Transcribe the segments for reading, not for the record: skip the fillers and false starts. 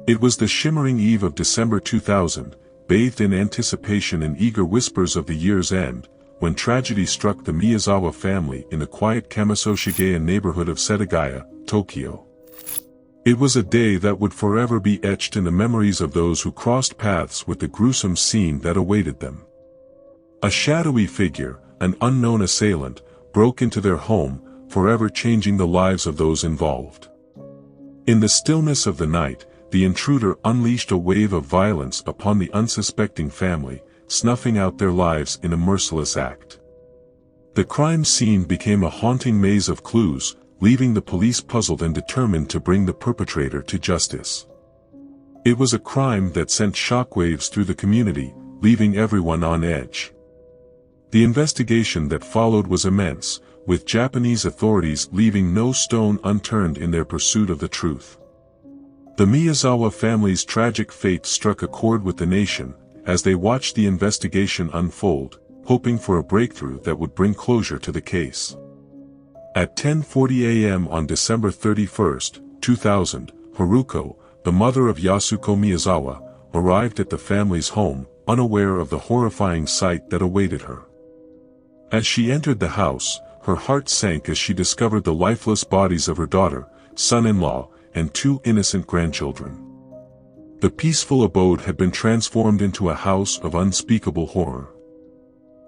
It was the shimmering eve of December 2000, bathed in anticipation and eager whispers of the year's end, when tragedy struck the Miyazawa family in the quiet Kamisoshigaya neighborhood of Setagaya, Tokyo. It was a day that would forever be etched in the memories of those who crossed paths with the gruesome scene that awaited them. A shadowy figure, an unknown assailant, broke into their home, forever changing the lives of those involved. In the stillness of the night, the intruder unleashed a wave of violence upon the unsuspecting family, snuffing out their lives in a merciless act. The crime scene became a haunting maze of clues, leaving the police puzzled and determined to bring the perpetrator to justice. It was a crime that sent shockwaves through the community, leaving everyone on edge. The investigation that followed was immense, with Japanese authorities leaving no stone unturned in their pursuit of the truth. The Miyazawa family's tragic fate struck a chord with the nation, as they watched the investigation unfold, hoping for a breakthrough that would bring closure to the case. At 10:40 a.m. on December 31, 2000, Haruko, the mother of Yasuko Miyazawa, arrived at the family's home, unaware of the horrifying sight that awaited her. As she entered the house, her heart sank as she discovered the lifeless bodies of her daughter, son-in-law, and two innocent grandchildren. The peaceful abode had been transformed into a house of unspeakable horror.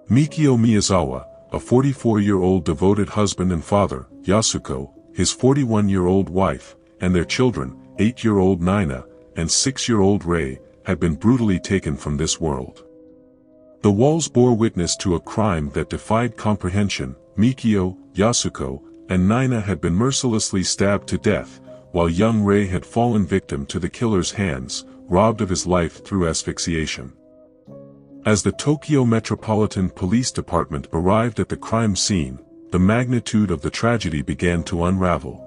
Mikio Miyazawa, a 44-year-old devoted husband and father, Yasuko, his 41-year-old wife, and their children, 8-year-old Niina, and 6-year-old Rei, had been brutally taken from this world. The walls bore witness to a crime that defied comprehension. Mikio, Yasuko, and Niina had been mercilessly stabbed to death, while young Rei had fallen victim to the killer's hands, robbed of his life through asphyxiation. As the Tokyo Metropolitan Police Department arrived at the crime scene, the magnitude of the tragedy began to unravel.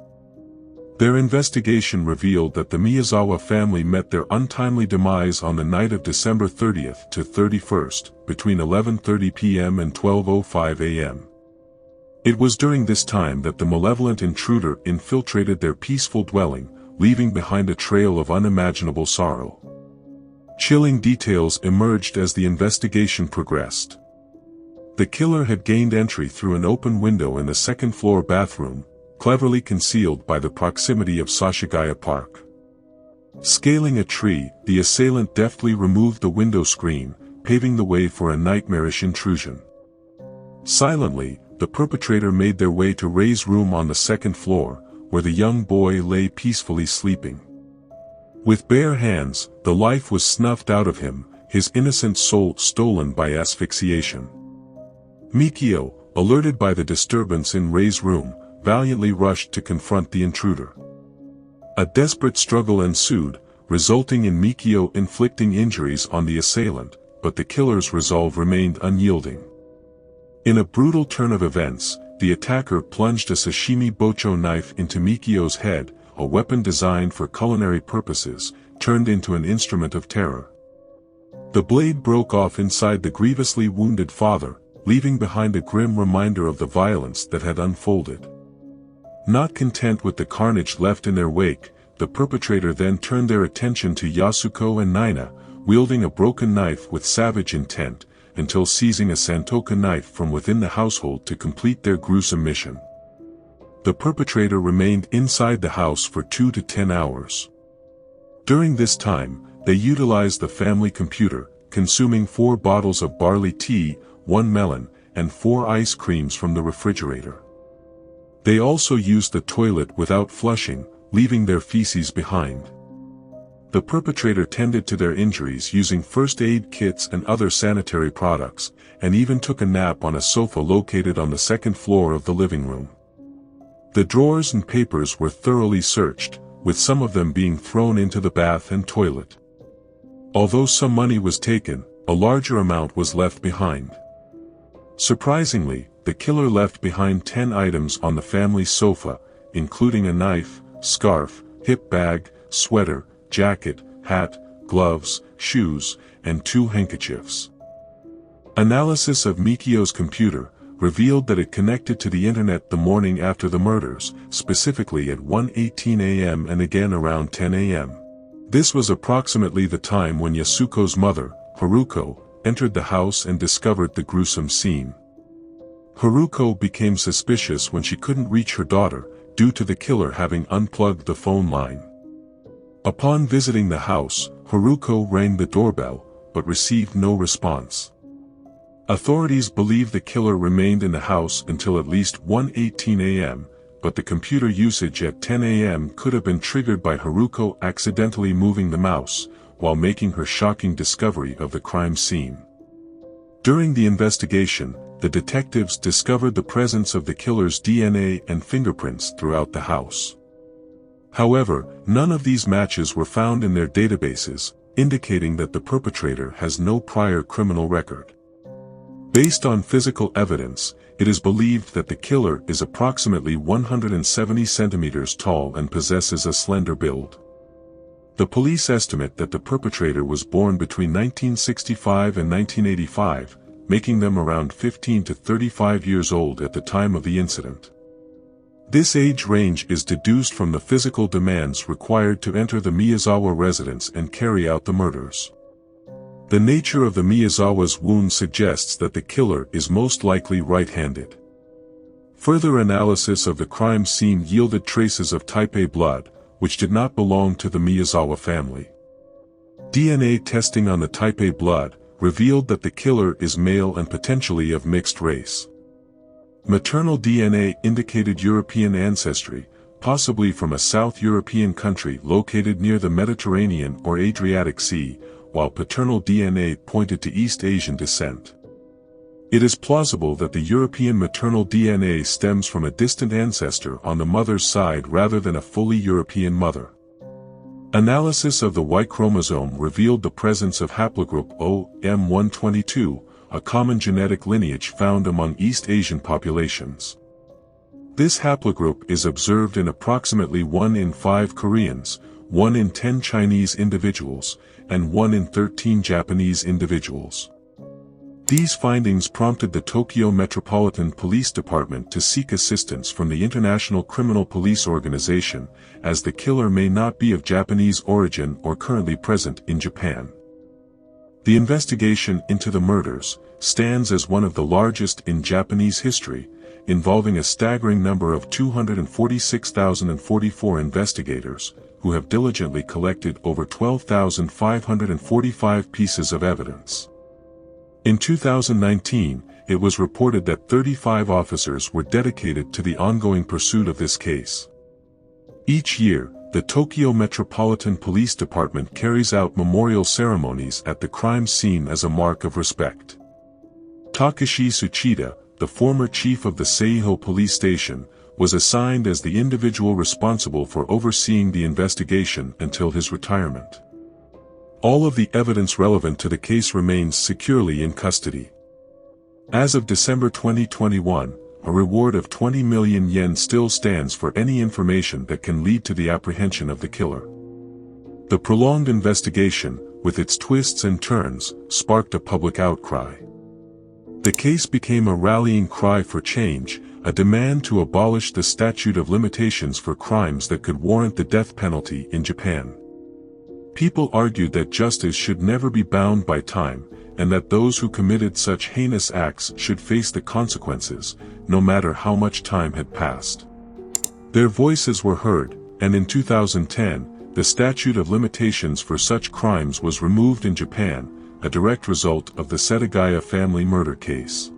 Their investigation revealed that the Miyazawa family met their untimely demise on the night of December 30th to 31st, between 11:30 p.m. and 12:05 a.m. It was during this time that the malevolent intruder infiltrated their peaceful dwelling, leaving behind a trail of unimaginable sorrow. Chilling details emerged as the investigation progressed. The killer had gained entry through an open window in the second-floor bathroom, cleverly concealed by the proximity of Setagaya Park. Scaling a tree, the assailant deftly removed the window screen, paving the way for a nightmarish intrusion. Silently, the perpetrator made their way to Rei's room on the second floor, where the young boy lay peacefully sleeping. With bare hands, the life was snuffed out of him, his innocent soul stolen by asphyxiation. Mikio, alerted by the disturbance in Rei's room, valiantly rushed to confront the intruder. A desperate struggle ensued, resulting in Mikio inflicting injuries on the assailant, but the killer's resolve remained unyielding. In a brutal turn of events, the attacker plunged a sashimi bocho knife into Mikio's head, a weapon designed for culinary purposes, turned into an instrument of terror. The blade broke off inside the grievously wounded father, leaving behind a grim reminder of the violence that had unfolded. Not content with the carnage left in their wake, the perpetrator then turned their attention to Yasuko and Niina, wielding a broken knife with savage intent, until seizing a santoka knife from within the household to complete their gruesome mission. The perpetrator remained inside the house for 2 to 10 hours. During this time, they utilized the family computer, consuming 4 bottles of barley tea, 1 melon, and 4 ice creams from the refrigerator. They also used the toilet without flushing, leaving their feces behind. The perpetrator tended to their injuries using first aid kits and other sanitary products, and even took a nap on a sofa located on the second floor of the living room. The drawers and papers were thoroughly searched, with some of them being thrown into the bath and toilet. Although some money was taken, a larger amount was left behind. Surprisingly, the killer left behind 10 items on the family sofa, including a knife, scarf, hip bag, sweater, jacket, hat, gloves, shoes, and 2 handkerchiefs. Analysis of Mikio's computer revealed that it connected to the internet the morning after the murders, specifically at 1:18 a.m. and again around 10 a.m. This was approximately the time when Yasuko's mother, Haruko, entered the house and discovered the gruesome scene. Haruko became suspicious when she couldn't reach her daughter, due to the killer having unplugged the phone line. Upon visiting the house, Haruko rang the doorbell, but received no response. Authorities believe the killer remained in the house until at least 1:18 a.m., but the computer usage at 10 a.m. could have been triggered by Haruko accidentally moving the mouse, while making her shocking discovery of the crime scene. During the investigation, the detectives discovered the presence of the killer's DNA and fingerprints throughout the house. However, none of these matches were found in their databases, indicating that the perpetrator has no prior criminal record. Based on physical evidence, it is believed that the killer is approximately 170 centimeters tall and possesses a slender build. The police estimate that the perpetrator was born between 1965 and 1985, making them around 15 to 35 years old at the time of the incident. This age range is deduced from the physical demands required to enter the Miyazawa residence and carry out the murders. The nature of the Miyazawa's wound suggests that the killer is most likely right-handed. Further analysis of the crime scene yielded traces of type A blood, which did not belong to the Miyazawa family. DNA testing on the type A blood revealed that the killer is male and potentially of mixed race. Maternal DNA indicated European ancestry, possibly from a South European country located near the Mediterranean or Adriatic Sea, while paternal DNA pointed to East Asian descent. It is plausible that the European maternal DNA stems from a distant ancestor on the mother's side rather than a fully European mother. Analysis of the Y chromosome revealed the presence of haplogroup OM122, a common genetic lineage found among East Asian populations. This haplogroup is observed in approximately 1 in 5 Koreans, 1 in 10 Chinese individuals, and 1 in 13 Japanese individuals. These findings prompted the Tokyo Metropolitan Police Department to seek assistance from the International Criminal Police Organization, as the killer may not be of Japanese origin or currently present in Japan. The investigation into the murders stands as one of the largest in Japanese history, involving a staggering number of 246,044 investigators, who have diligently collected over 12,545 pieces of evidence. In 2019, it was reported that 35 officers were dedicated to the ongoing pursuit of this case. Each year, the Tokyo Metropolitan Police Department carries out memorial ceremonies at the crime scene as a mark of respect. Takashi Tsuchida, the former chief of the Seiho police station, was assigned as the individual responsible for overseeing the investigation until his retirement. All of the evidence relevant to the case remains securely in custody. As of December 2021, a reward of 20 million yen still stands for any information that can lead to the apprehension of the killer. The prolonged investigation, with its twists and turns, sparked a public outcry. The case became a rallying cry for change, a demand to abolish the statute of limitations for crimes that could warrant the death penalty in Japan. People argued that justice should never be bound by time, and that those who committed such heinous acts should face the consequences, no matter how much time had passed. Their voices were heard, and in 2010, the statute of limitations for such crimes was removed in Japan, a direct result of the Setagaya family murder case.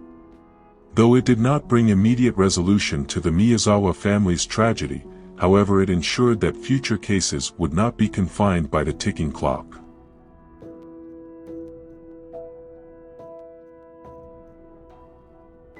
Though it did not bring immediate resolution to the Miyazawa family's tragedy, however, it ensured that future cases would not be confined by the ticking clock.